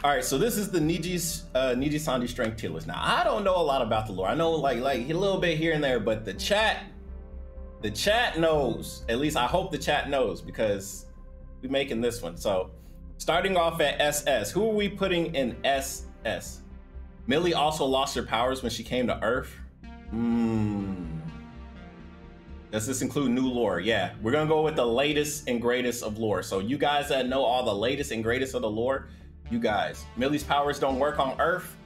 All right, so this is the Nijisanji strength tier list. Now, I don't know a lot about the lore. I know like a little bit here and there, but the chat knows. At least I hope the chat knows, because we're making this one. So starting off at SS, who are we putting in SS? Millie also lost her powers when she came to Earth. Does this include new lore? Yeah, we're gonna go with the latest and greatest of lore. So you guys that know all the latest and greatest of the lore, you guys, Millie's powers don't work on Earth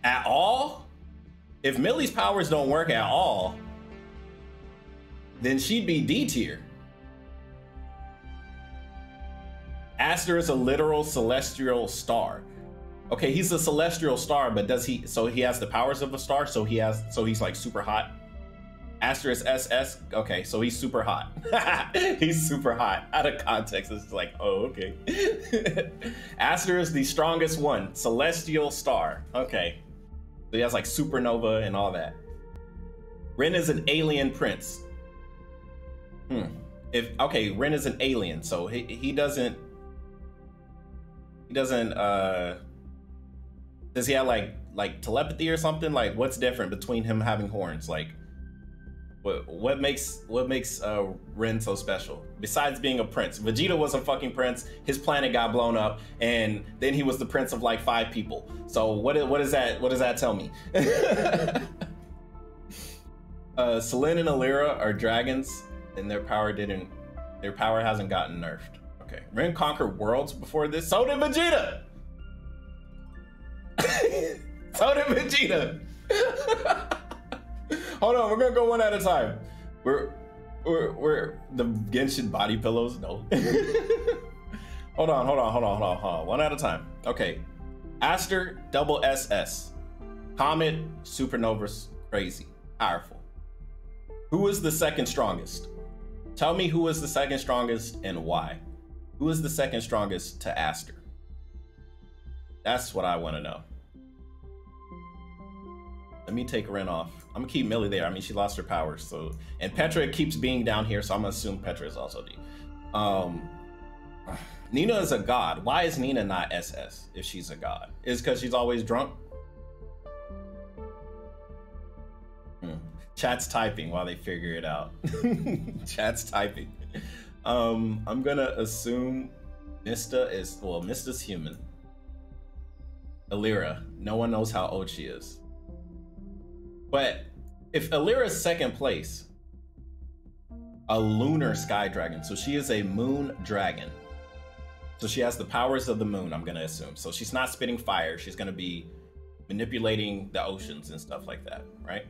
at all? If Millie's powers don't work at all, then she'd be D tier. Aster is a literal celestial star. Okay, he's a celestial star, but does he, so he has the powers of a star, so he's like super hot. Aster is SS, okay, so he's super hot. He's super hot. Out of context, it's like, oh, okay. Aster is the strongest one, celestial star. Okay, so he has like supernova and all that. Ren is an alien prince. Okay, Ren is an alien, so he doesn't, does he have like telepathy or something? Like, what's different between him having horns? Like, what makes Ren so special besides being a prince? Vegeta was a fucking prince. His planet got blown up, and then he was the prince of like 5 people. So what does that tell me? Selene and Alira are dragons, and their power hasn't gotten nerfed. Okay, Ren conquered worlds before this. So did Vegeta. So did Vegeta. Hold on, we're gonna go one at a time. We're the Genshin body pillows. No. hold on. One at a time. Okay. Aster, double SS. Comet, supernovas, crazy, powerful. Who is the second strongest? Tell me who is the second strongest and why. Who is the second strongest to Aster? That's what I want to know. Let me take Ren off. I'm gonna keep Millie there. I mean, she lost her powers, so, and Petra keeps being down here, so I'm gonna assume Petra is also D. Nina is a god. Why is Nina not SS if she's a god? Is because she's always drunk? Chat's typing while they figure it out. Chat's typing. I'm gonna assume Mista is, well, Mista's human. Alira, no one knows how old she is. But if Alira's second place, a lunar sky dragon, so she is a moon dragon. So she has the powers of the moon, I'm gonna assume. So she's not spitting fire, she's gonna be manipulating the oceans and stuff like that, right?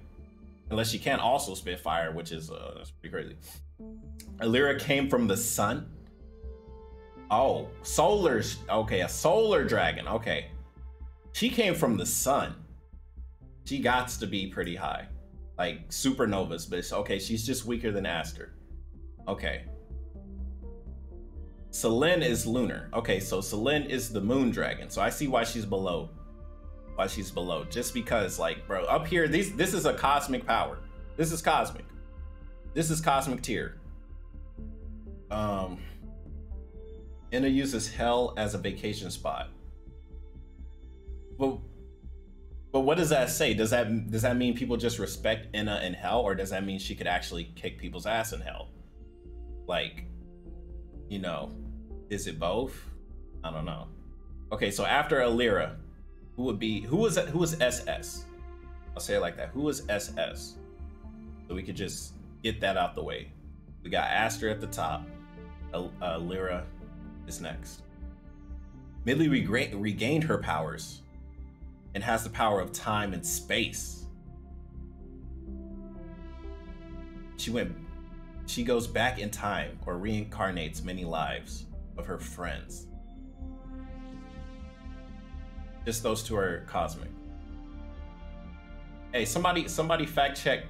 Unless she can also spit fire, which is that's pretty crazy. Alira came from the sun. Oh, okay, a solar dragon, okay. She came from the sun. She gots to be pretty high, like supernovas, but okay, she's just weaker than Aster. Okay. Selene is lunar. Okay, so Selene is the moon dragon. So I see why she's below. Why she's below. Just because, like, bro, up here, this is a cosmic power. This is cosmic. This is cosmic tier. Inna uses hell as a vacation spot. But what does that say? Does that mean people just respect Inna in hell, or does that mean she could actually kick people's ass in hell? Like, you know, is it both? I don't know. Okay, so after Alira, who is SS? I'll say it like that. Who is SS? So we could just get that out the way. We got Aster at the top. Alira is next. Millie regained her powers and has the power of time and space. She goes back in time or reincarnates many lives of her friends. Just those two are cosmic. Hey, somebody fact check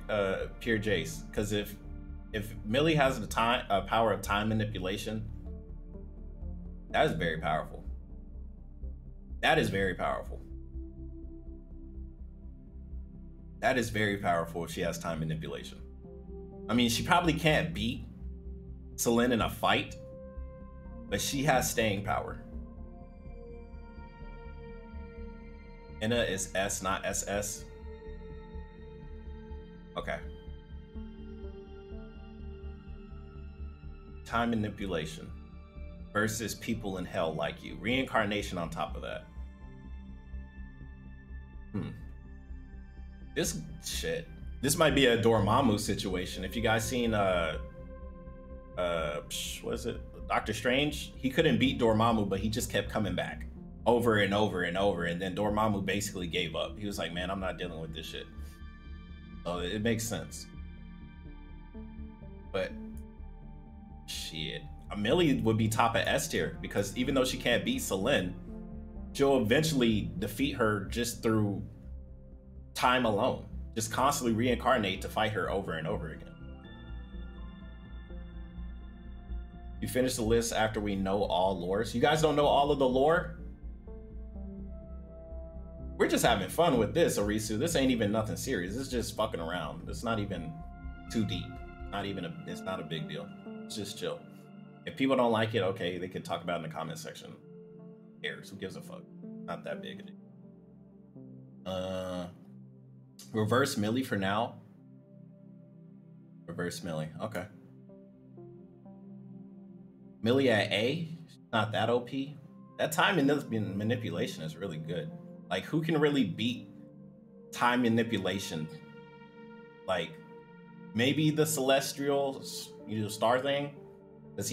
Pure Jace, because if Millie has the power of time manipulation, that is very powerful. That is very powerful. That is very powerful if she has time manipulation. I mean, she probably can't beat Selene in a fight, but she has staying power. Ina is S, not SS. Okay. Time manipulation versus people in hell like you. Reincarnation on top of that. This shit. This might be a Dormammu situation. If you guys seen what is it? Doctor Strange? He couldn't beat Dormammu, but he just kept coming back over and over and over, and then Dormammu basically gave up. He was like, man, I'm not dealing with this shit. So it makes sense. But shit. Millie would be top of S tier because even though she can't beat Selene, she'll eventually defeat her just through time alone. Just constantly reincarnate to fight her over and over again. You finish the list after we know all lores. You guys don't know all of the lore? We're just having fun with this, Arisu. This ain't even nothing serious. It's just fucking around. It's not even too deep. It's not a big deal. It's just chill. If people don't like it, okay, they could talk about it in the comment section. Who cares? Who gives a fuck? Not that big a deal. Reverse Millie for now. Reverse Millie. Okay. Millie at A. Not that OP. That time manipulation is really good. Like, who can really beat time manipulation? Like, maybe the celestial, star thing. Because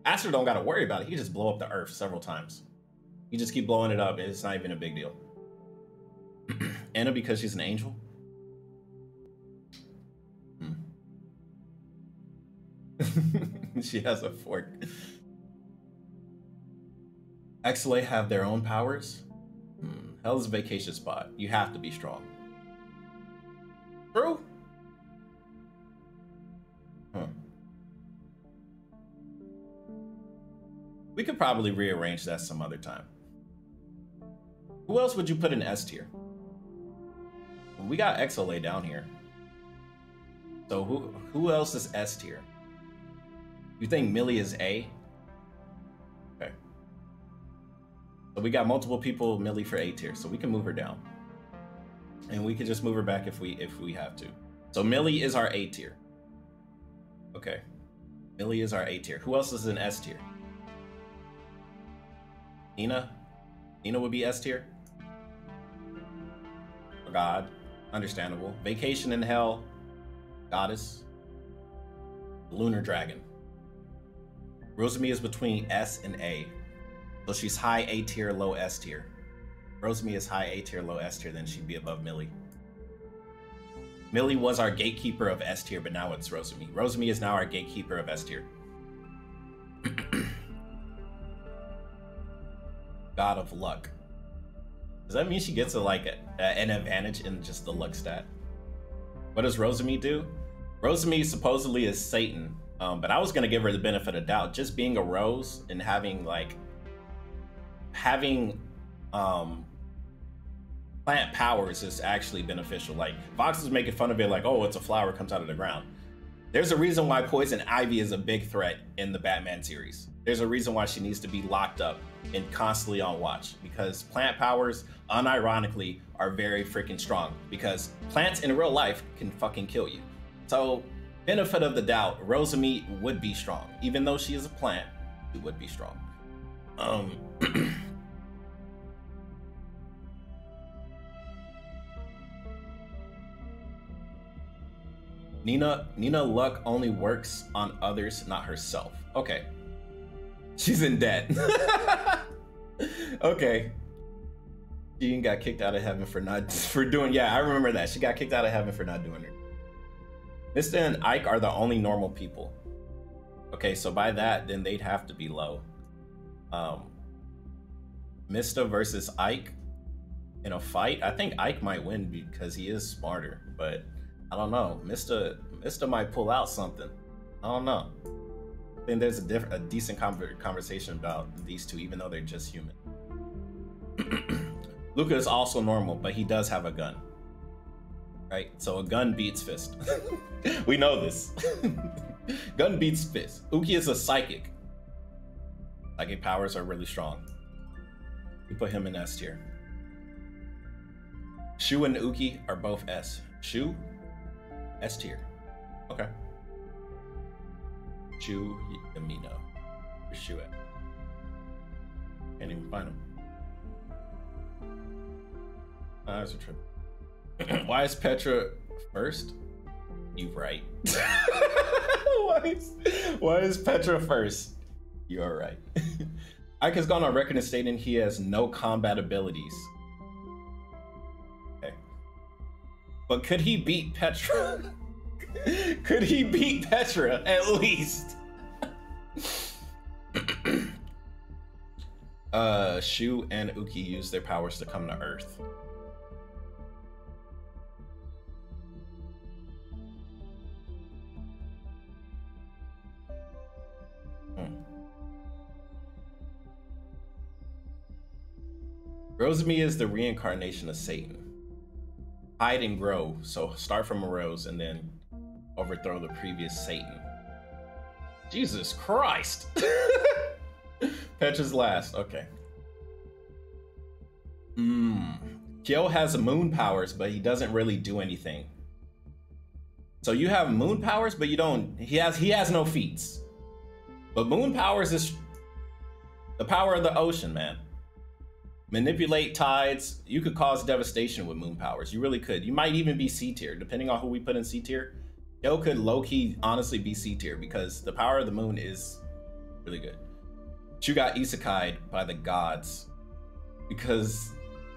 Aster don't got to worry about it. He just blow up the Earth several times. You just keep blowing it up. It's not even a big deal. Anna, because she's an angel. She has a fork. Exley have their own powers. Hell's a vacation spot. You have to be strong. True. We could probably rearrange that some other time. Who else would you put in S tier? We got Exolay down here. So who else is S tier? You think Millie is A? Okay. So we got multiple people Millie for A tier, so we can move her down. And we can just move her back if we have to. So Millie is our A tier. Okay. Millie is our A tier. Who else is in S tier? Nina? Nina would be S tier? God. Understandable. Vacation in Hell. Goddess. Lunar Dragon. Rosemi is between S and A. So she's high A tier, low S tier. Rosemi is high A tier, low S tier, then she'd be above Millie. Millie was our gatekeeper of S tier, but now it's Rosemi. Rosemi is now our gatekeeper of S tier. God of Luck. Does that mean she gets an advantage in just the luck stat? What does Rosemi do? Rosemi supposedly is Satan, but I was gonna give her the benefit of doubt. Just being a rose and having plant powers is actually beneficial. Like, Vox is making fun of it like, oh, it's a flower, comes out of the ground. There's a reason why Poison Ivy is a big threat in the Batman series. There's a reason why she needs to be locked up and constantly on watch, because plant powers, unironically, are very freaking strong, because plants in real life can fucking kill you. So, benefit of the doubt, Rosemi would be strong. Even though she is a plant, she would be strong. Nina luck only works on others, not herself. Okay. She's in debt. Okay. She got kicked out of heaven for doing, yeah, I remember that. She got kicked out of heaven for not doing it. Mista and Ike are the only normal people. Okay, so by that, then they'd have to be low. Mista versus Ike in a fight. I think Ike might win because he is smarter, but I don't know. Mista might pull out something. I don't know. I think there's a decent conversation about these two, even though they're just human. Luca is also normal, but he does have a gun. Right? So a gun beats fist. We know this. Gun beats fist. Uki is a psychic. Psychic powers are really strong. We put him in S tier. Shu and Uki are both S. Shu, S tier. Okay. Shu, Yamino. Where's Shu at? Can't even find him. That's a trip. Why is Petra first? You right. Why is Petra first? You are right. Ike has gone on record as stating he has no combat abilities. Okay. But could he beat Petra? Could he beat Petra at least? Shu and Uki use their powers to come to Earth. Rosemi is the reincarnation of Satan. Hide and grow, so start from a rose and then overthrow the previous Satan. Jesus Christ! Petra's last, okay. Kyo has moon powers, but he doesn't really do anything. So you have moon powers, but you don't, he has no feats. But moon powers is the power of the ocean, man. Manipulate tides. You could cause devastation with moon powers. You really could. You might even be C tier, depending on who we put in C tier. Yo could low-key honestly be C tier because the power of the moon is really good. Shu got isekai'd by the gods because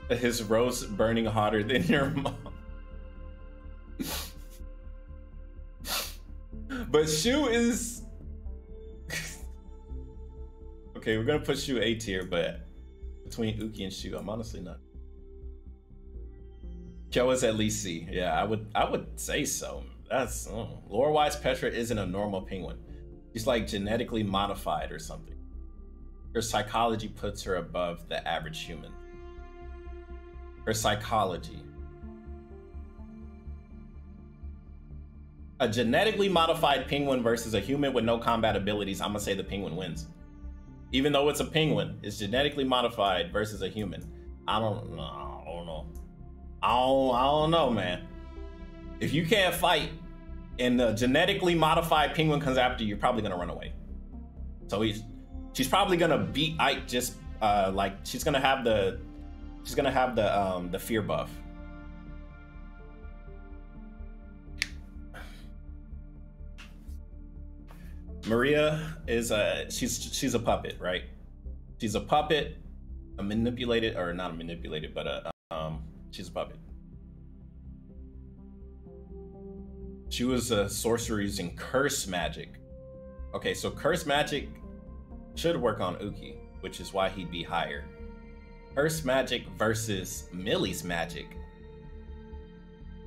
his rose burning hotter than your mom. But Shu is... Okay, we're gonna put Shu A tier, but between Uki and Shu, I'm honestly not. Kyo is at least C. Yeah, I would say so. That's lore-wise, Petra isn't a normal penguin. She's like genetically modified or something. Her psychology puts her above the average human. Her psychology. A genetically modified penguin versus a human with no combat abilities, I'm gonna say the penguin wins. Even though it's a penguin, it's genetically modified versus a human. I don't know. I don't know, man. If you can't fight and the genetically modified penguin comes after you, you're probably gonna run away. So she's probably gonna beat Ike just like she's gonna have the fear buff. Maria is she's a puppet, right? She's a puppet, a manipulated, or not a manipulated, but she's a puppet. She was a sorcerer using curse magic. Okay, so curse magic should work on Uki, which is why he'd be higher. Curse magic versus Millie's magic.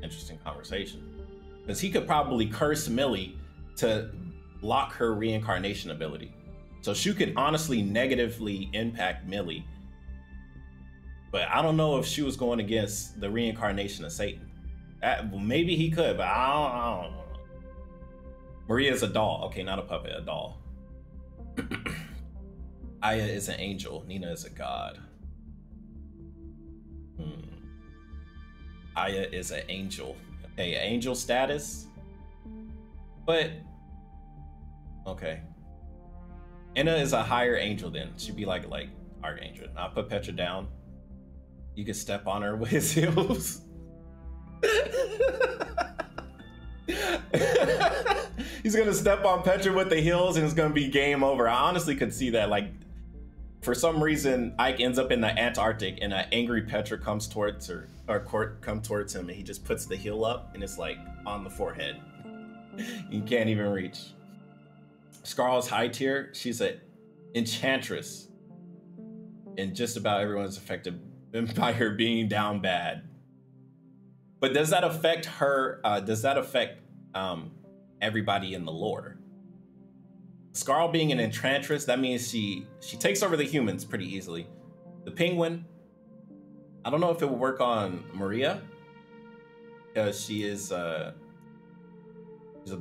Interesting conversation. Because he could probably curse Millie to block her reincarnation ability. So Shu could honestly negatively impact Millie. But I don't know if she was going against the reincarnation of Satan. Maybe he could, but I don't know. Maria's a doll. Okay, not a puppet, a doll. Aya is an angel. Nina is a god. Aya is an angel. Okay, angel status. But okay. Inna is a higher angel then. She'd be like archangel. I'll put Petra down. You could step on her with his heels. He's gonna step on Petra with the heels and it's gonna be game over. I honestly could see that. Like, for some reason, Ike ends up in the Antarctic and an angry Petra comes towards her, or Court come towards him, and he just puts the heel up and it's like on the forehead. You can't even reach. Scarl's high tier. She's an enchantress, and just about everyone's affected by her being down bad. But does that affect her? Does that affect everybody in the lore? Scarl being an enchantress, that means she takes over the humans pretty easily. The penguin, I don't know if it will work on Maria, because she's a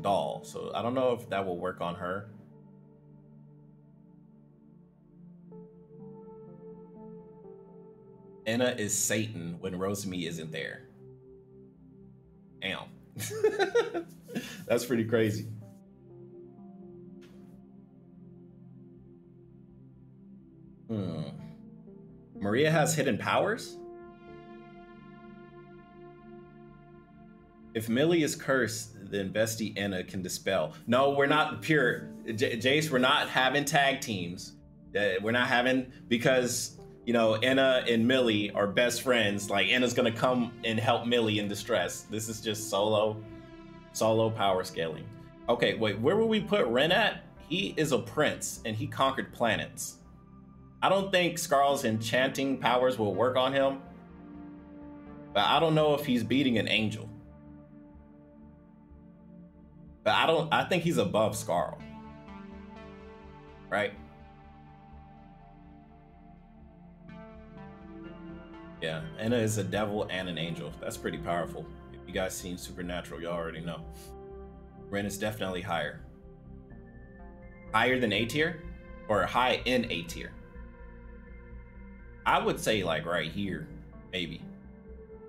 doll, so I don't know if that will work on her. Enna is Satan when Rosemi isn't there. Damn. That's pretty crazy. Maria has hidden powers? If Millie is cursed, then Bestie Enna can dispel. No, we're not pure. Jace, we're not having tag teams. We're not having, because, you know, Enna and Millie are best friends. Like, Enna's gonna come and help Millie in distress. This is just solo power scaling. Okay, wait, where will we put Ren at? He is a prince and he conquered planets. I don't think Skarl's enchanting powers will work on him, but I don't know if he's beating an angel. But I think he's above Skarl. Right? Yeah, Enna is a devil and an angel. That's pretty powerful. If you guys seen Supernatural, you already know. Ren is definitely higher. Higher than A tier? Or high in A tier? I would say like right here, maybe.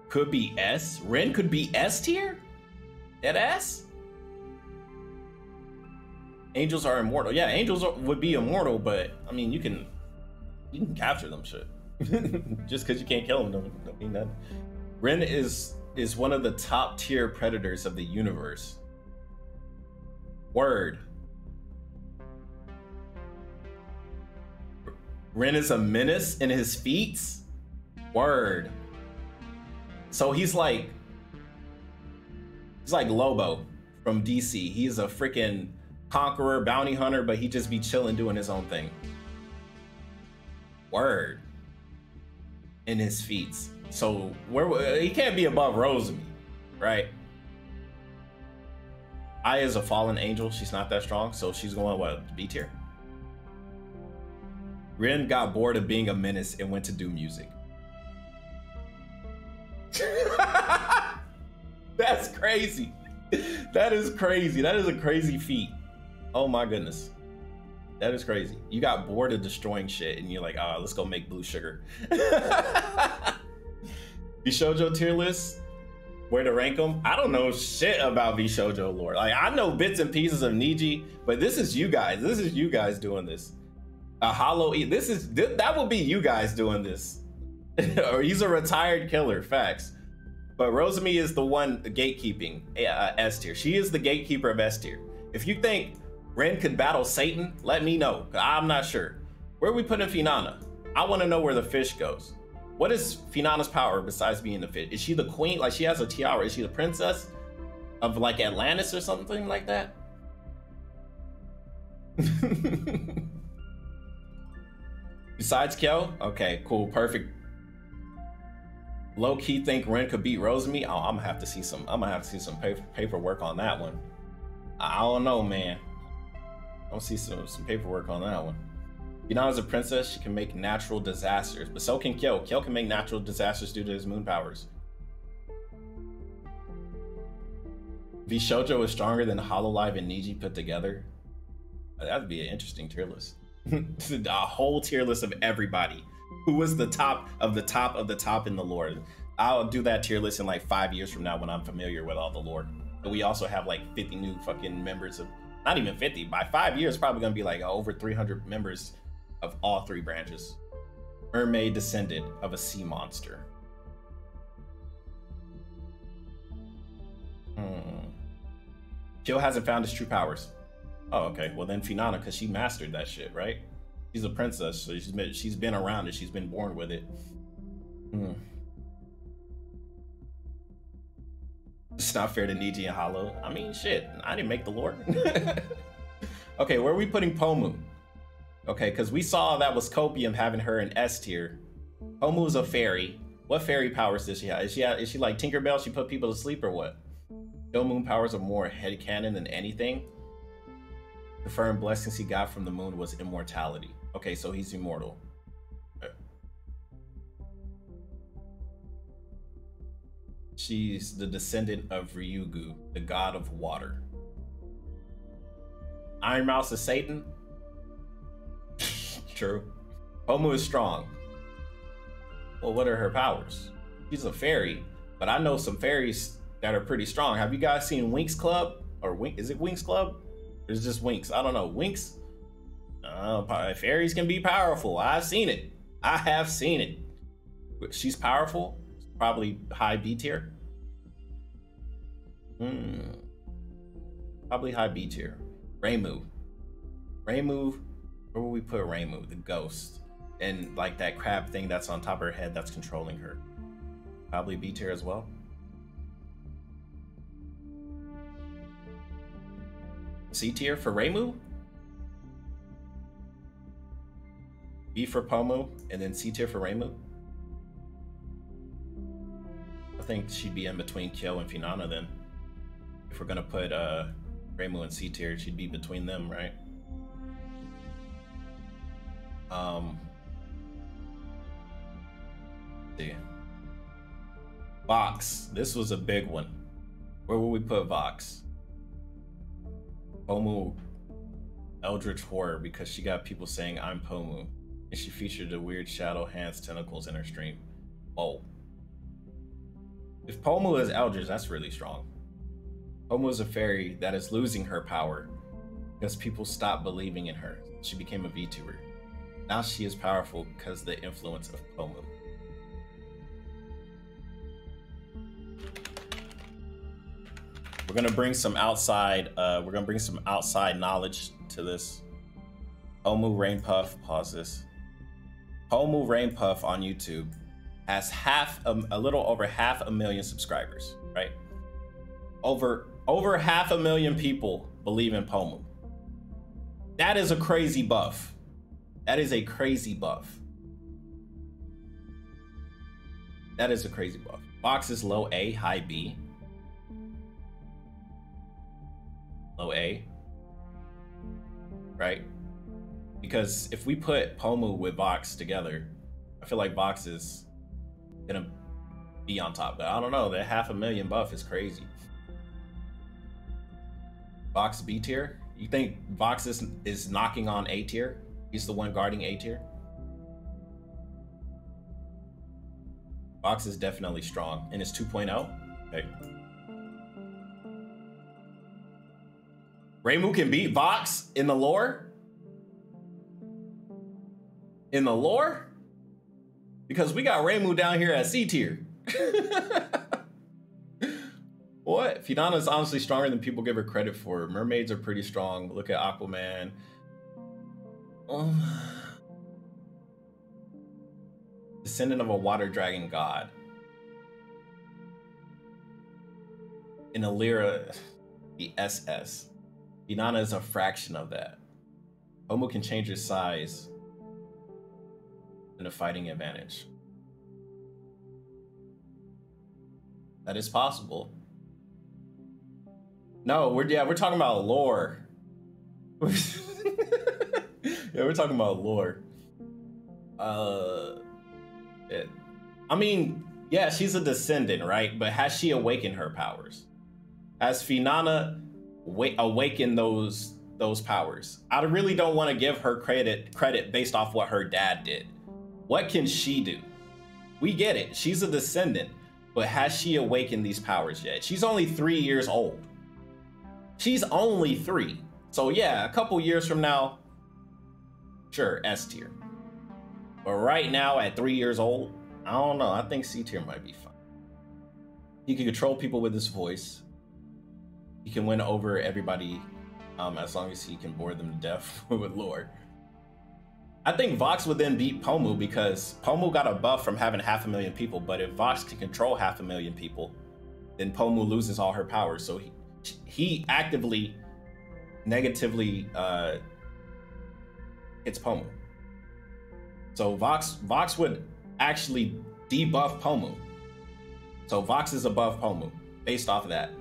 Could be S. Ren could be S tier? Dead S? Angels are immortal. Yeah, angels would be immortal, but I mean, you can capture them, shit. Just because you can't kill them don't mean that. Ren is one of the top tier predators of the universe. Word. Ren is a menace in his feats? Word. So he's like Lobo from DC. He's a freaking conqueror, bounty hunter, but he just be chilling doing his own thing. Word. In his feats. So he can't be above Rosemi, right? Aya is a fallen angel. She's not that strong, so she's going what, B tier? Ren got bored of being a menace and went to do music. That's crazy. That is crazy. That is a crazy feat. Oh my goodness. That is crazy. You got bored of destroying shit and you're like, let's go make blue sugar. Bishoujo tier list, where to rank them? I don't know shit about Bishoujo lore. Like, I know bits and pieces of Niji, but this is you guys. This is you guys doing this. A hollow that would be you guys doing this. Or he's a retired killer, facts. But Rosemi is the one gatekeeping S tier. She is the gatekeeper of S tier. If you think Ren could battle Satan, let me know. I'm not sure. Where are we putting Finana? I want to know where the fish goes. What is Finana's power besides being the fish? Is she the queen? Like, she has a tiara. Is she the princess of like Atlantis or something like that? Besides Kyo? Okay, cool, perfect. Low key think Ren could beat Rosemi. Oh, I'm gonna have to see some paperwork on that one. I don't know, man. I'll see some paperwork on that one. Finana's a princess. She can make natural disasters, but so can Kyo. Kyo can make natural disasters due to his moon powers. Bishoujo is stronger than Hololive and Niji put together. That'd be an interesting tier list. A whole tier list of everybody. Who was the top of the top of the top in the lore? I'll do that tier list in like 5 years from now when I'm familiar with all the lore. But we also have like 50 new fucking members of, not even 50, by 5 years, probably gonna be like over 300 members of all three branches. Mermaid descendant of a sea monster. Kyo hasn't found his true powers. Oh, okay. Well, then Finana, because she mastered that shit, right? She's a princess, so she's been around it. She's been born with it. It's not fair to Niji and Hollow. I mean, shit. I didn't make the lore. Okay, where are we putting Pomu? Okay, because we saw that was Copium having her in S tier. Pomu's a fairy. What fairy powers does she have? Is she like Tinkerbell? She put people to sleep or what? No moon powers are more headcanon than anything. The firm blessings he got from the moon was immortality. Okay, so he's immortal. She's the descendant of Ryugu, the god of water. Iron Mouse is Satan? True. Pomu is strong. Well, what are her powers? She's a fairy, but I know some fairies that are pretty strong. Have you guys seen Winx Club? Or is it Winx Club? Or is it just Winx? I don't know. Winx? Fairies can be powerful. I've seen it. I have seen it. She's powerful. Probably high B tier. Probably high B tier. Reimu. Reimu. Where will we put Reimu? The ghost. And like that crab thing that's on top of her head that's controlling her. Probably B tier as well. C tier for Reimu. B for Pomu, and then C tier for Reimu. I think she'd be in between Kyo and Finana then. If we're gonna put Reimu in C tier, she'd be between them, right? See. Vox. This was a big one. Where will we put Vox? Pomu Eldritch Horror, because she got people saying I'm Pomu. And she featured the weird shadow hands tentacles in her stream. Oh. If Pomu is Eldritch, that's really strong. Pomu is a fairy that is losing her power because people stopped believing in her. She became a VTuber. Now she is powerful because of the influence of Pomu. We're gonna bring some outside knowledge to this. Pomu Rainpuff, pause this. Pomu Rainpuff on YouTube has a little over 500,000 subscribers, right? Over 500,000 people believe in Pomu. That is a crazy buff. That is a crazy buff. That is a crazy buff. Vox is low A, high B. Low A, right? Because if we put Pomu with Vox together, I feel like Vox is gonna be on top. But I don't know, that 500,000 buff is crazy. Vox B tier? You think Vox is knocking on A tier? He's the one guarding A tier? Vox is definitely strong, and it's 2.0. Okay. Reimu can beat Vox in the lore? In the lore? Because we got Reimu down here at C tier. What? Finana is honestly stronger than people give her credit for. Mermaids are pretty strong. Look at Aquaman. Descendant of a water dragon god. In Alira, the SS. Finana is a fraction of that. Pomu can change his size and a fighting advantage. That is possible. No, we're talking about lore. Yeah, we're talking about lore. I mean, yeah, she's a descendant, right? But has she awakened her powers? Has Finana awakened those powers? I really don't want to give her credit based off what her dad did. What can she do? We get it. She's a descendant, but has she awakened these powers yet? She's only 3 years old. She's only 3. So yeah, a couple years from now, sure, S tier. But right now at 3 years old, I don't know. I think C tier might be fine. He can control people with his voice. He can win over everybody as long as he can bore them to death with lore. I think Vox would then beat Pomu because Pomu got a buff from having 500,000 people, but if Vox can control 500,000 people, then Pomu loses all her powers. So he actively, negatively hits Pomu. So Vox would actually debuff Pomu. So Vox is above Pomu based off of that.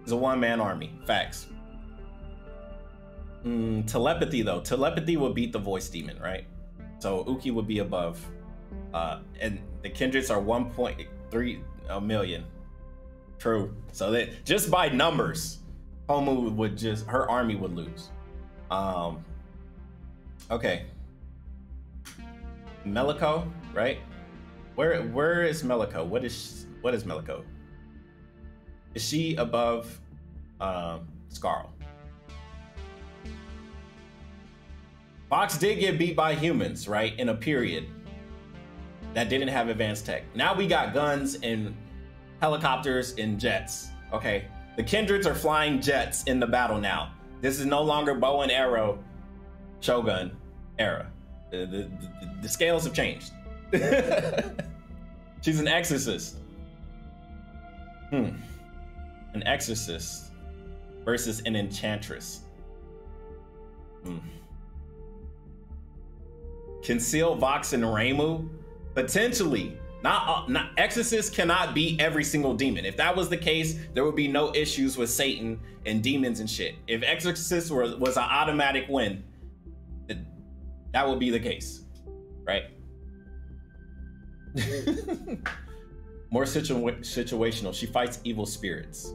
It's a one-man army. Facts. Telepathy though. Telepathy would beat the voice demon, right? So Uki would be above. And the kindreds are 1.3 million. True. So that just by numbers, Pomu would her army would lose. Okay. Meliko, right? Where is Meliko? What is Meliko? Is she above Scarl? Vox did get beat by humans, right? In a period that didn't have advanced tech. Now we got guns and helicopters and jets. Okay, the Kindreds are flying jets in the battle now. This is no longer bow and arrow Shogun era. The scales have changed. She's an exorcist. An exorcist versus an enchantress. Conceal Vox and Reimu? Potentially. Not exorcists cannot beat every single demon. If that was the case, there would be no issues with Satan and demons and shit. If exorcist was an automatic win, that would be the case, right? More situational. She fights evil spirits.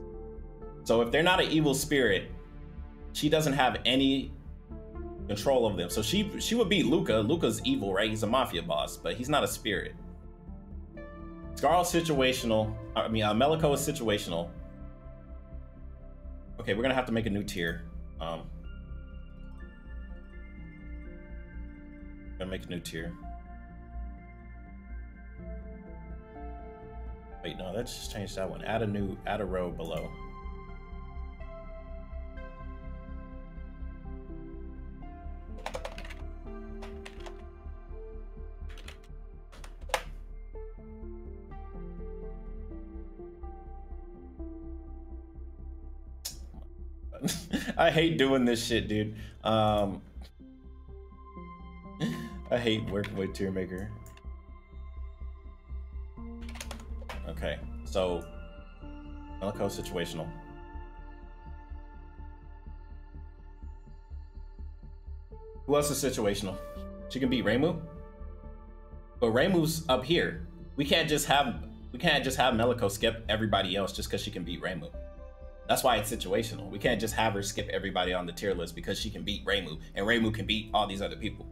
So if they're not an evil spirit, she doesn't have any control of them. So she would beat Luca. Luca's evil, right? He's a mafia boss, but he's not a spirit. Scarl's situational. I mean, Meliko is situational. Okay, we're gonna have to make a new tier. Gonna make a new tier. Wait, no, let's just change that one. Add a row below. I hate doing this shit, dude. I hate working with tier maker. Okay, so Meliko situational. Who else is situational? She can beat Reimu, but Reimu's up here. We can't just have Meliko skip everybody else just because she can beat Reimu. That's why it's situational. We can't just have her skip everybody on the tier list because she can beat Reimu, and Reimu can beat all these other people.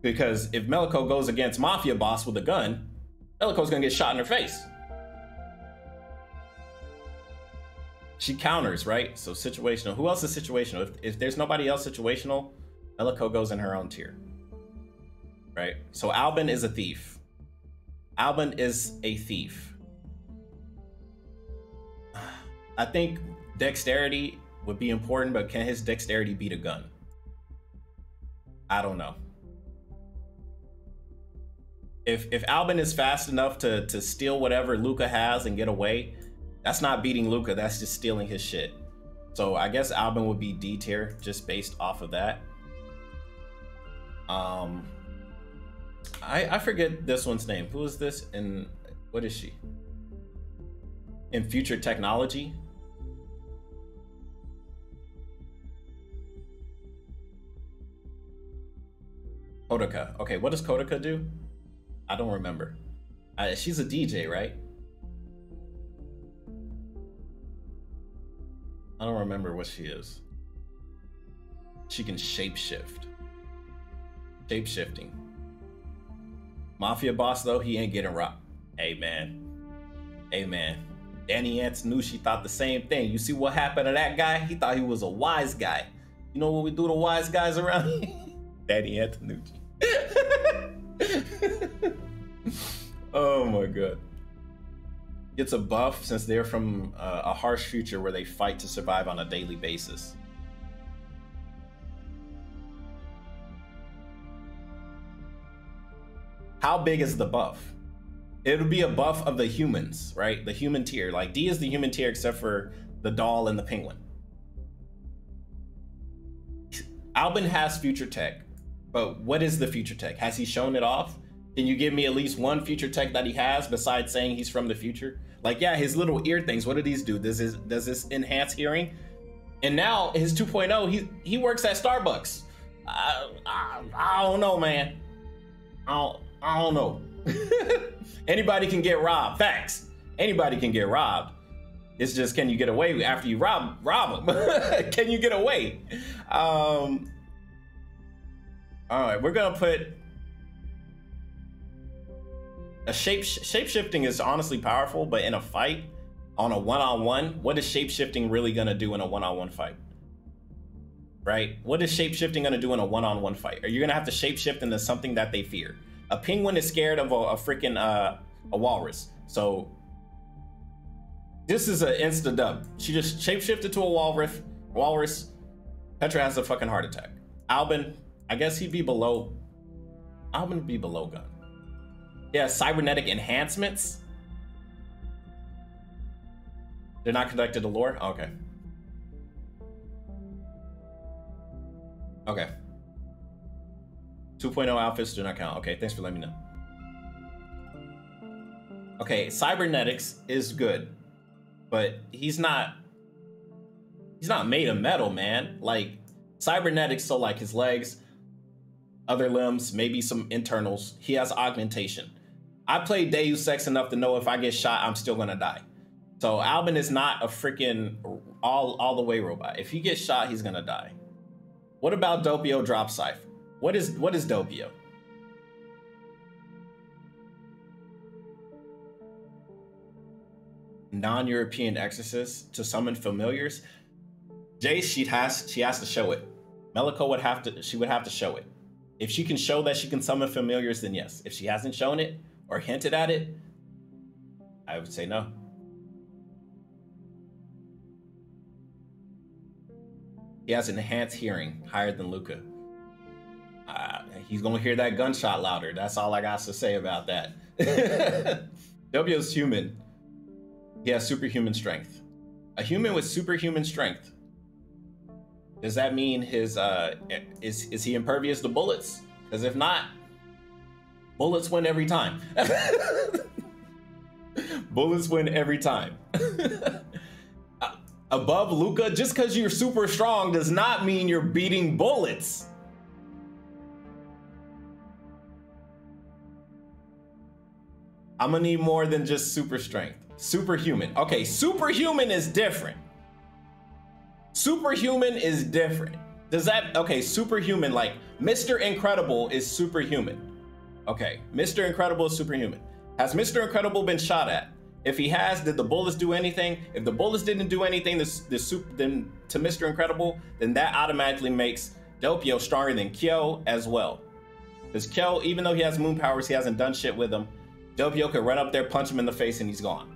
Because if Meliko goes against Mafia Boss with a gun, Meliko's gonna get shot in her face. She counters, right? So situational. Who else is situational? If there's nobody else situational, Meliko goes in her own tier, right? So Albin is a thief. Albin is a thief. I think dexterity would be important, but can his dexterity beat a gun? I don't know. If Albin is fast enough to steal whatever Luca has and get away, that's not beating Luca, that's just stealing his shit. So I guess Albin would be D tier just based off of that. I forget this one's name. Who is this and what is she? In Future Technology? Kodaka. Okay, what does Kodaka do? I don't remember. She's a DJ, right? I don't remember what she is. She can shapeshift. Shapeshifting. Mafia boss, though, he ain't getting robbed. Hey, man. Hey, man. Danny Antonucci thought the same thing. You see what happened to that guy? He thought he was a wise guy. You know what we do to wise guys around here? Danny Antonucci. Oh my god. Gets a buff since they're from a harsh future where they fight to survive on a daily basis. How big is the buff? It'll be a buff of the humans, right? The human tier. Like D is the human tier except for the doll and the penguin. Albin has future tech, but what is the future tech? Has he shown it off? Can you give me at least one future tech that he has besides saying he's from the future? Like, yeah, his little ear things, what do these do? Does this enhance hearing? And now his 2.0, he works at Starbucks. I don't know, man. I don't know. Anybody can get robbed. Facts. Anybody can get robbed. It's just, can you get away after you rob them? Can you get away? All right, we're gonna put shape-shifting is honestly powerful, but in a fight, on a one-on-one, what is shape-shifting really gonna do in a one-on-one fight? Right? What is shape-shifting gonna do in a one-on-one fight? Are you gonna have to shape-shift into something that they fear? A penguin is scared of a freaking a walrus. So this is an insta dub. She just shape-shifted to a walrus. Petra has a fucking heart attack. Albin, I guess he'd be below. Albin would be below gun. Yeah, cybernetic enhancements. They're not connected to lore? Okay. Okay. 2.0 outfits do not count. Okay, thanks for letting me know. Okay, cybernetics is good, but he's not made of metal, man. Like, cybernetics, so like his legs, other limbs, maybe some internals. He has augmentation. I played Deus Ex enough to know if I get shot, I'm still gonna die. So Albin is not a freaking all the way robot. If he gets shot, he's gonna die. What about Doppio drop Cypher? What is Doppio? Non-European exorcist to summon familiars. Jace, she has to show it. Meliko would have to show it. If she can show that she can summon familiars, then yes. If she hasn't shown it or hinted at it, I would say no. He has enhanced hearing, higher than Luca. He's gonna hear that gunshot louder. That's all I got to say about that. W's human. He has superhuman strength. A human with superhuman strength. Does that mean his is he impervious to bullets? Because if not, bullets win every time. Bullets win every time. Above Luca, just because you're super strong does not mean you're beating bullets. I'm gonna need more than just super strength. Superhuman. Okay, superhuman is different. Superhuman is different. Does that, okay, superhuman, like Mr. Incredible is superhuman. Okay, Mr. Incredible is superhuman. Has Mr. Incredible been shot at? If he has, did the bullets do anything? If the bullets didn't do anything then to Mr. Incredible, then that automatically makes Doppio stronger than Kyo as well. Because Kyo, even though he has moon powers, he hasn't done shit with him. Doppio could run up there, punch him in the face, and he's gone.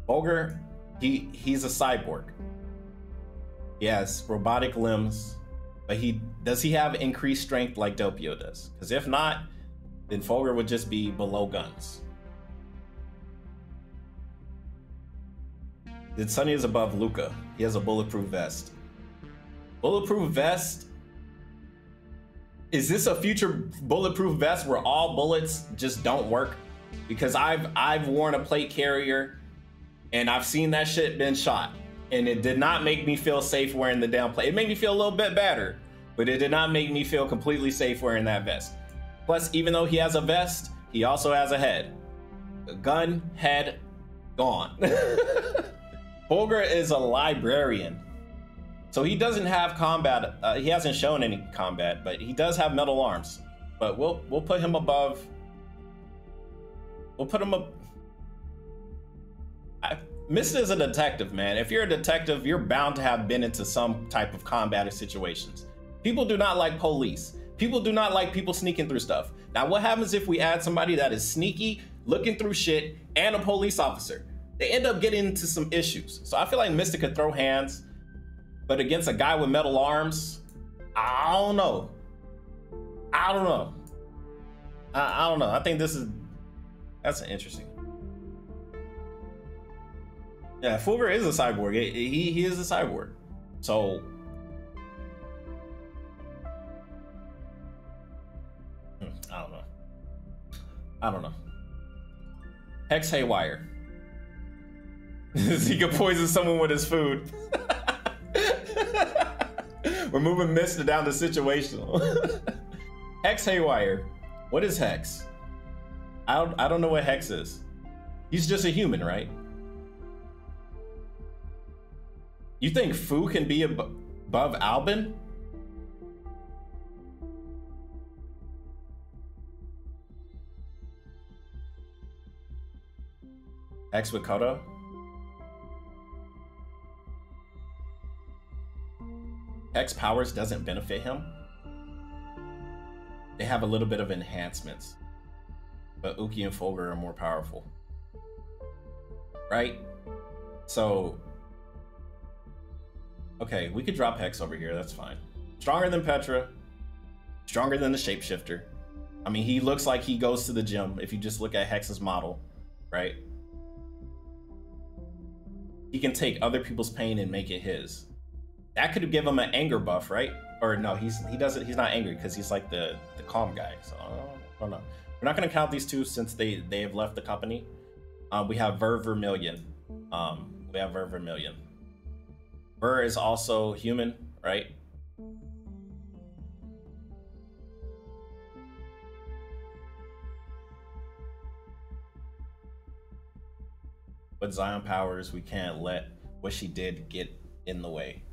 Ogre, he's a cyborg. He has robotic limbs, but does he have increased strength like Doppio does? Because if not, then Fulgur would just be below guns. Then Sunny is above Luca. He has a bulletproof vest. Bulletproof vest? Is this a future bulletproof vest where all bullets just don't work? Because I've worn a plate carrier and I've seen that shit been shot, and it did not make me feel safe wearing the damn plate. It made me feel a little bit better, but it did not make me feel completely safe wearing that vest. Plus, even though he has a vest, he also has a head. A gun, head, gone. Fulgur is a librarian. So he doesn't have combat. He hasn't shown any combat, but he does have metal arms. But we'll put him above. We'll put him up. Mista is a detective, man. If you're a detective, you're bound to have been into some type of combat situations. People do not like police. People do not like people sneaking through stuff. Now, what happens if we add somebody that is sneaky, looking through shit, and a police officer? They end up getting into some issues. So I feel like Mista could throw hands, but against a guy with metal arms, I don't know. I don't know. I don't know. I think that's an interesting. Yeah, Fulgur is a cyborg. He is a cyborg. So I don't know. I don't know. Hex Haywire. He could poison someone with his food. We're moving Mista down to situational. Hex Haywire. What is Hex? I don't know what Hex is. He's just a human, right? You think Fu can be above Albin? X with Kodo. X powers doesn't benefit him. They have a little bit of enhancements, but Uki and Fulgur are more powerful, right? So, okay, we could drop Hex over here. That's fine. Stronger than Petra, stronger than the Shapeshifter. I mean, he looks like he goes to the gym if you just look at Hex's model, right? He can take other people's pain and make it his. That could give him an anger buff, right? Or no, he doesn't. He's not angry because he's like the calm guy. So I don't know. We're not gonna count these two since they have left the company. We have Vermilion. We have Vermilion. Ver is also human, right? But Zion powers, we can't let what she did get in the way.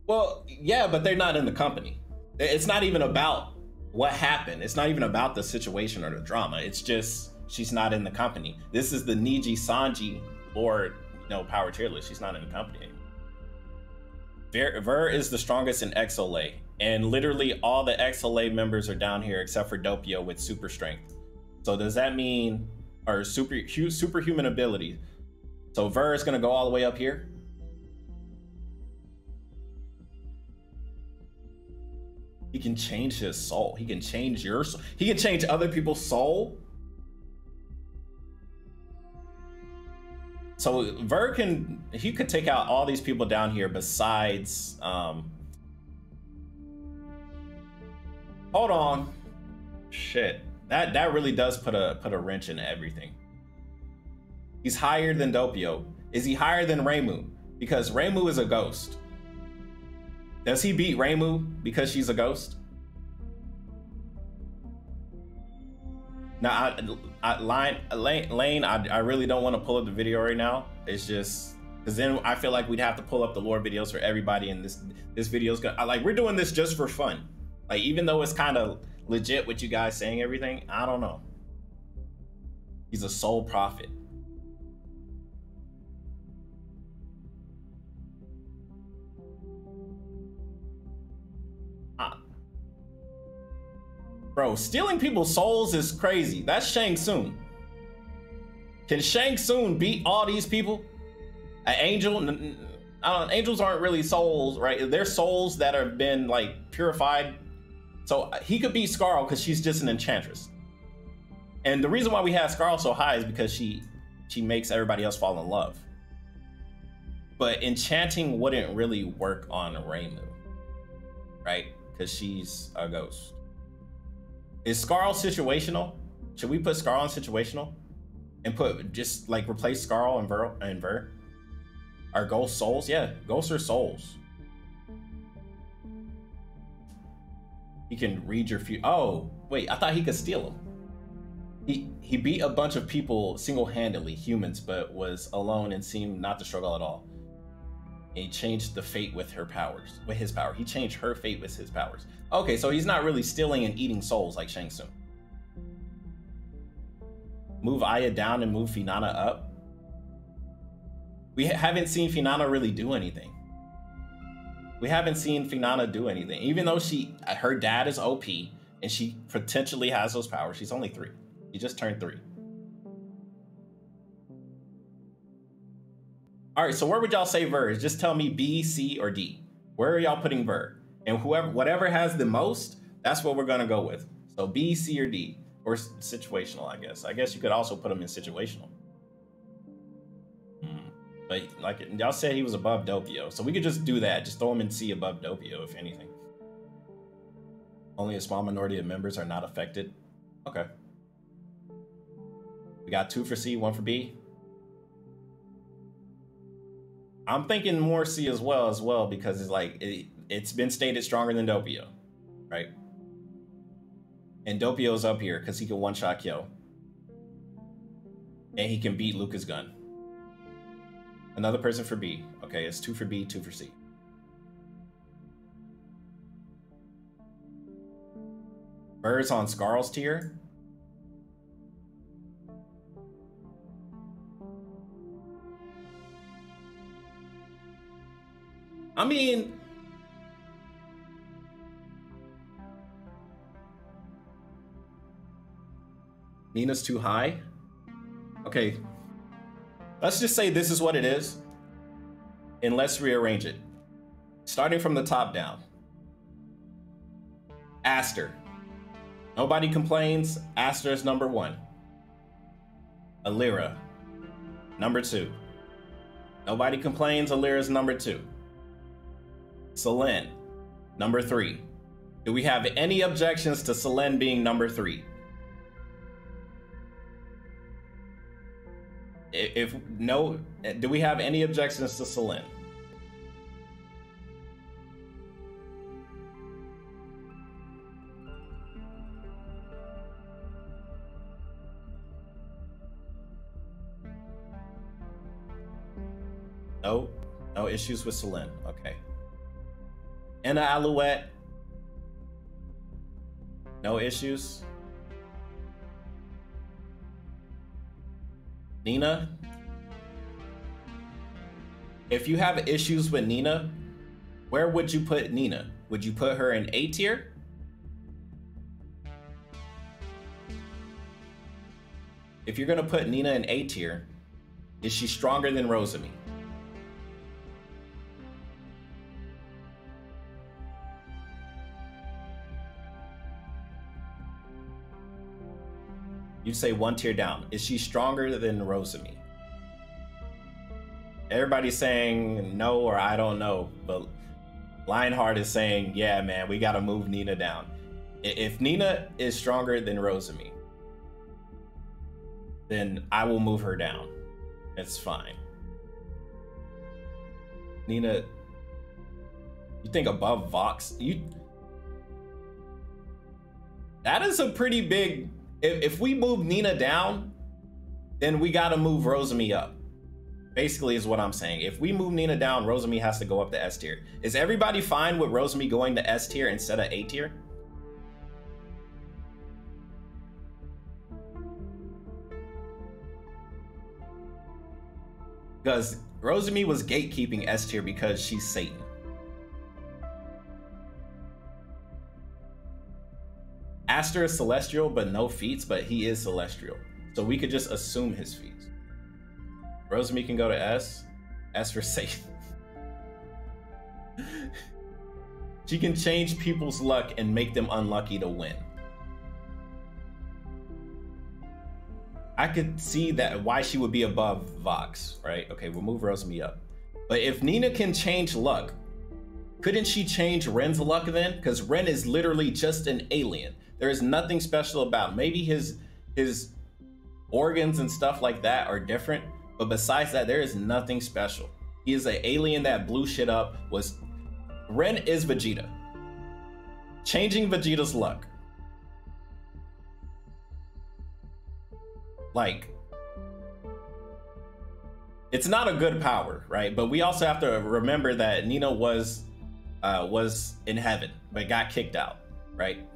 Well, yeah, but they're not in the company. It's not even about what happened. It's not even about the situation or the drama. It's just she's not in the company. This is the Nijisanji Lord, power tier list. She's not in the company anymore. Ver is the strongest in XLA, and literally all the XLA members are down here except for Doppio with super strength. So does that mean, or superhuman ability? So Ver is gonna go all the way up here. He can change his soul. He can change your soul. He can change other people's soul. So Ver he could take out all these people down here besides, hold on. Shit. That really does put a wrench in everything. He's higher than Doppio. Is he higher than Reimu? Because Reimu is a ghost. Does he beat Reimu because she's a ghost? Now, Lane, I really don't want to pull up the video right now. It's just because then I feel like we'd have to pull up the lore videos for everybody, and this video's gonna we're doing this just for fun. Like, even though it's kind of legit with you guys saying everything, I don't know. He's a soul prophet. Bro, stealing people's souls is crazy. That's Shang Tsung. Can Shang Tsung beat all these people? An angel? Angels aren't really souls, right? They're souls that have been purified. So he could beat Scarl because she's just an enchantress. And the reason why we have Scarl so high is because she makes everybody else fall in love. But enchanting wouldn't really work on Reimu, right? Because she's a ghost. Is Scarl situational? Should we put Scarl in situational and replace Scarl and Ver? Are ghosts souls? Yeah, ghosts are souls. He can read your future. Oh, wait, I thought he could steal them. He beat a bunch of people single-handedly, humans, but was alone and seemed not to struggle at all. And he changed the fate with his power. He changed her fate with his powers. Okay, so he's not really stealing and eating souls like Shang Tsung. Move Aya down and move Finana up. We haven't seen Finana really do anything. We haven't seen Finana do anything. Even though her dad is OP and she potentially has those powers, she's only 3. She just turned 3. All right, so where would y'all say Ver is? Just tell me B, C, or D. Where are y'all putting Ver? And whatever has the most, that's what we're gonna go with. So B, C, or D, or situational, I guess. I guess you could also put him in situational. But y'all said he was above Doppio, so we could just do that. Just throw him in C above Doppio, if anything. Only a small minority of members are not affected. Okay. We got 2 for C, 1 for B. I'm thinking more C as well because it's been stated stronger than Doppio, right? And Doppio's up here because he can one-shot kill. And he can beat Luca's gun. Another person for B. Okay, it's 2 for B, 2 for C. Ver's on Scarl's tier. I mean, Nina's too high. Okay, let's just say this is what it is, and let's rearrange it. Starting from the top down. Aster. Nobody complains. Aster is number 1. Alira, number 2. Nobody complains. Alira is number 2. Selene, number 3. Do we have any objections to Selene being number 3? If no, do we have any objections to Selene? No, no issues with Selene. Okay. Anna Alouette. No issues. Nina. If you have issues with Nina, where would you put Nina? Would you put her in A tier? If you're gonna put Nina in A tier, is she stronger than Rosemi? You'd say 1 tier down. Is she stronger than Rosemi? Everybody's saying no or I don't know, but Lionheart is saying, yeah, man, we gotta move Nina down. If Nina is stronger than Rosemi, then I will move her down. It's fine. Nina, you think above Vox? That is a pretty big... If we move Nina down, then we gotta move Rosemi up. Basically is what I'm saying. If we move Nina down, Rosemi has to go up to S tier. Is everybody fine with Rosemi going to S tier instead of A tier? Because Rosemi was gatekeeping S tier because she's Satan. Aster is celestial, but no feats, but he is celestial. So we could just assume his feats. Rosemi can go to S. S for Satan. She can change people's luck and make them unlucky to win. I could see that why she would be above Vox, right? Okay, we'll move Rosemi up. But if Nina can change luck, couldn't she change Ren's luck then? Because Ren is literally just an alien. There is nothing special about him. Maybe his organs and stuff like that are different, but besides that, there is nothing special. He is an alien that blew shit up. Ren is Vegeta. Changing Vegeta's luck. Like, it's not a good power, right? But we also have to remember that Nina was in heaven, but got kicked out, right?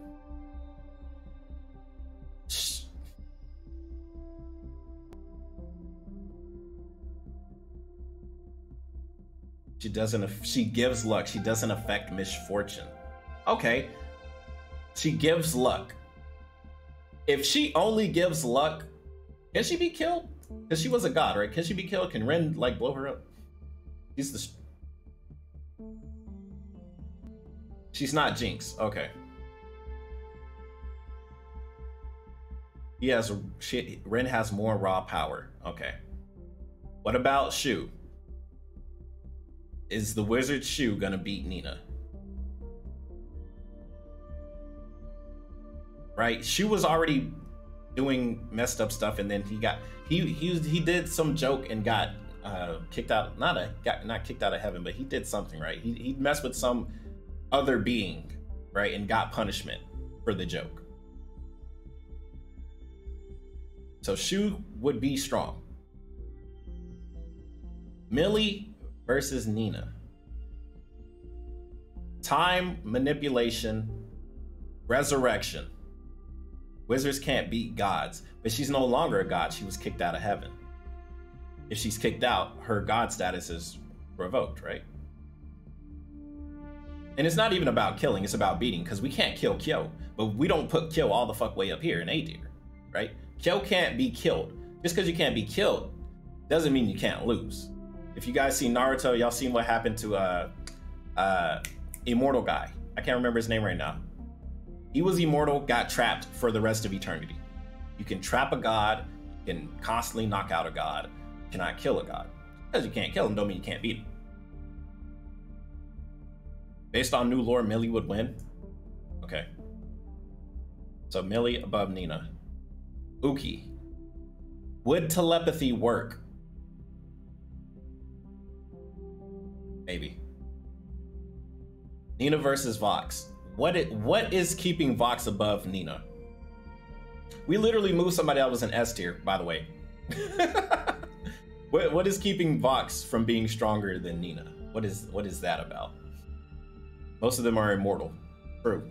She gives luck. She doesn't affect misfortune. Okay. She gives luck. If she only gives luck, can she be killed? Because she was a god, right? Can she be killed? Can Ren, like, blow her up? She's not Jinx. Okay. Ren has more raw power. Okay. What about Shu? Is the wizard Shu gonna beat Nina? Right? Shu was already doing messed up stuff, and then he did some joke and got kicked out. Not kicked out of heaven, but he did something, right? He messed with some other being, right, and got punishment for the joke. So Shu would be strong. Millie versus Nina. Time, manipulation, resurrection. Wizards can't beat gods, but she's no longer a god. She was kicked out of heaven. If she's kicked out, her god status is revoked, right? And it's not even about killing, it's about beating, because we can't kill Kyo, but we don't put Kyo all the fuck way up here in A tier, right? Kyo can't be killed. Just because you can't be killed doesn't mean you can't lose. If you guys see Naruto, y'all seen what happened to immortal guy. I can't remember his name right now. He was immortal, got trapped for the rest of eternity. You can trap a god, you can constantly knock out a god, you cannot kill a god. Because you can't kill him don't mean you can't beat him. Based on new lore, Millie would win. Okay. So Millie above Nina. Uki. Would telepathy work? Maybe. Nina versus Vox. What is keeping Vox above Nina? We literally moved somebody that was an S tier, by the way. What is keeping Vox from being stronger than Nina? What is that about? Most of them are immortal. True.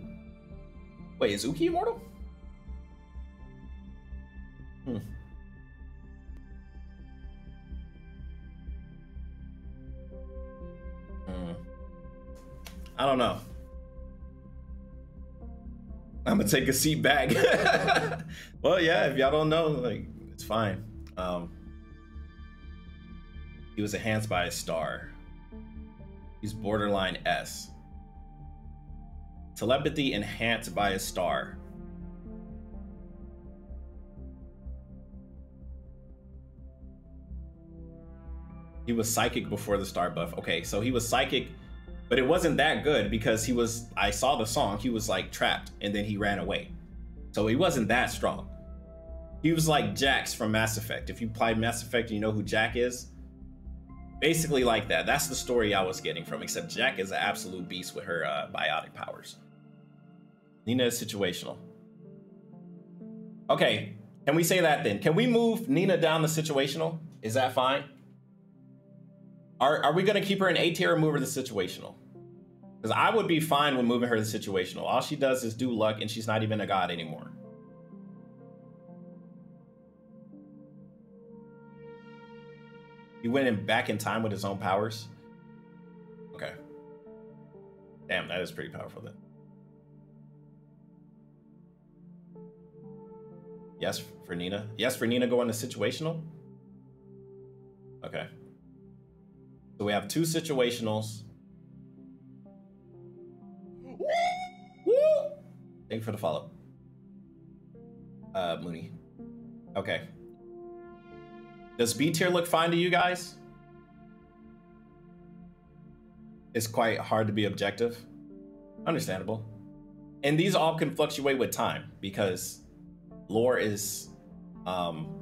Wait, is Uki immortal? I don't know. I'm gonna take a seat back. Well, yeah, if y'all don't know, like, it's fine. He was enhanced by a star. He's borderline S. Telepathy enhanced by a star. He was psychic before the star buff. Okay, so he was psychic, but it wasn't that good because he was, I saw the song, he was like trapped and then he ran away. So he wasn't that strong. He was like Jax from Mass Effect. If you played Mass Effect and you know who Jack is, basically like that. That's the story I was getting from, except Jack is an absolute beast with her biotic powers. Nina is situational. Okay, can we say that then? Can we move Nina down to situational? Is that fine? Are we gonna keep her in A tier or move her to situational? Because I would be fine with moving her to situational. All she does is do luck and she's not even a god anymore. He went back in time with his own powers. Okay. Damn, that is pretty powerful then. Yes for Nina. Yes for Nina going to situational. Okay. So we have two situationals. Woo! Thank you for the follow. Mooney. Okay. Does B tier look fine to you guys? It's quite hard to be objective. Understandable. And these all can fluctuate with time because lore is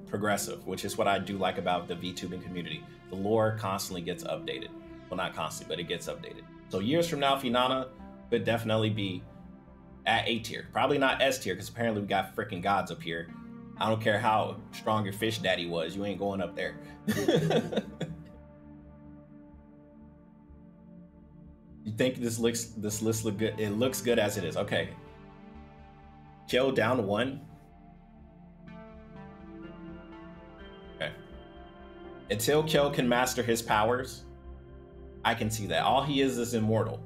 progressive, which is what I do like about the VTubing community. The lore constantly gets updated. Well, not constantly, but it gets updated. So years from now, Finana could definitely be at A tier. Probably not S tier, because apparently we got freaking gods up here. I don't care how strong your fish daddy was, you ain't going up there. You think this list look good? It looks good as it is. Okay. Kyo down 1. Okay. Until Kyo can master his powers, I can see that. All he is immortal.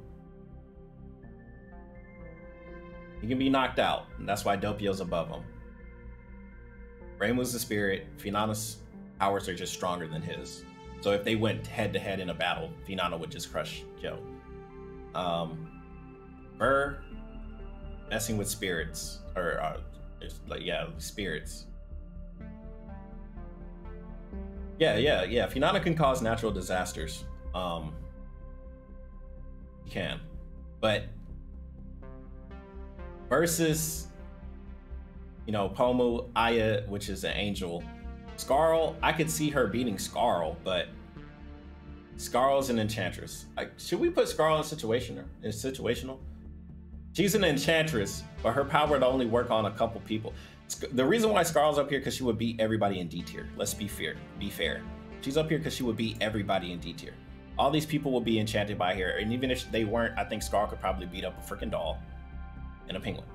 He can be knocked out, and that's why Doppio's above him. Reimu's the spirit. Finana's powers are just stronger than his. So if they went head to head in a battle, Finana would just crush Kyo. Burr messing with spirits, or like, yeah, spirits. Yeah. Finana can cause natural disasters. He can, but versus, you know, Pomu, Aya, which is an angel, Scarl, I could see her beating Scarl, but Scarl's an enchantress. Should we put Scarl in situational? She's an enchantress, but her power would only work on a couple people. The reason why Scarl's up here because she would beat everybody in D tier. Let's be fair. She's up here because she would beat everybody in D tier. All these people will be enchanted by her, and even if they weren't, I think Scarl could probably beat up a freaking doll and a penguin.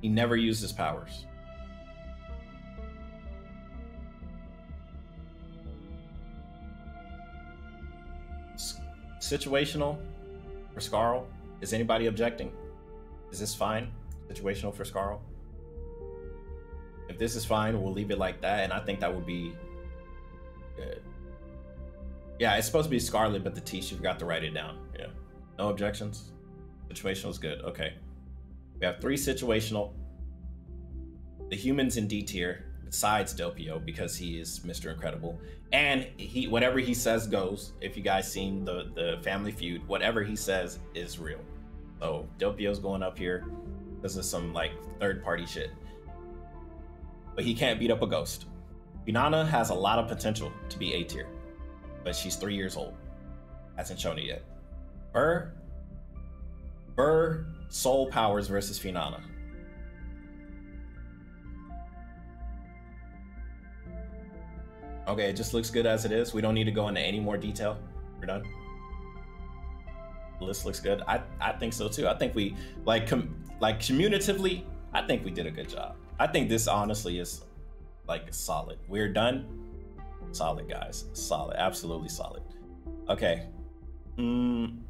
He never used his powers. situational for Scarl? Is anybody objecting? Is this fine? Situational for Scarl? If this is fine, we'll leave it like that, and I think that would be good. Yeah, it's supposed to be Scarlet, but the T, she forgot to write it down. Yeah. No objections? Situational is good. Okay. We have 3 situational. The humans in D tier, besides Doppio, because he is Mr. Incredible. And he, whatever he says goes. If you guys seen the Family Feud, whatever he says is real. So Doppio's going up here. This is some like third-party shit. But he can't beat up a ghost. Finana has a lot of potential to be A tier, but she's 3 years old. Hasn't shown it yet. Burr, Soul Powers versus Finana. Okay, it just looks good as it is. We don't need to go into any more detail. We're done. The list looks good. I think so too. I think we like commutatively, I think we did a good job. I think this honestly is like solid. We're done. Solid, guys. Solid. Absolutely solid. Okay. I'm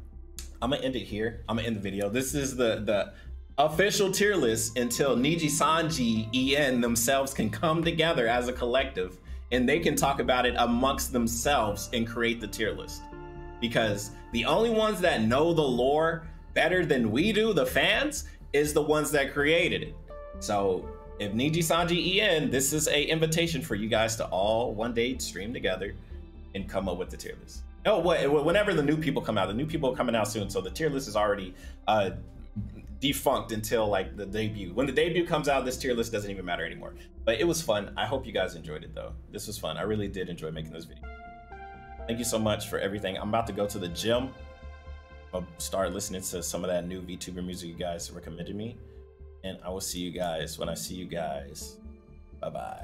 gonna end it here. I'm gonna end the video. This is the official tier list until Nijisanji En themselves can come together as a collective and they can talk about it amongst themselves and create the tier list. Because the only ones that know the lore better than we do, the fans, is the ones that created it. So if Nijisanji En, this is a invitation for you guys to all one day stream together and come up with the tier list. Oh, whenever the new people come out, the new people are coming out soon, so the tier list is already defunct until like the debut. When the debut comes out, this tier list doesn't even matter anymore. But it was fun. I hope you guys enjoyed it though. This was fun. I really did enjoy making this video. Thank you so much for everything. I'm about to go to the gym. I'll start listening to some of that new VTuber music you guys recommended me. And I will see you guys when I see you guys. Bye-bye.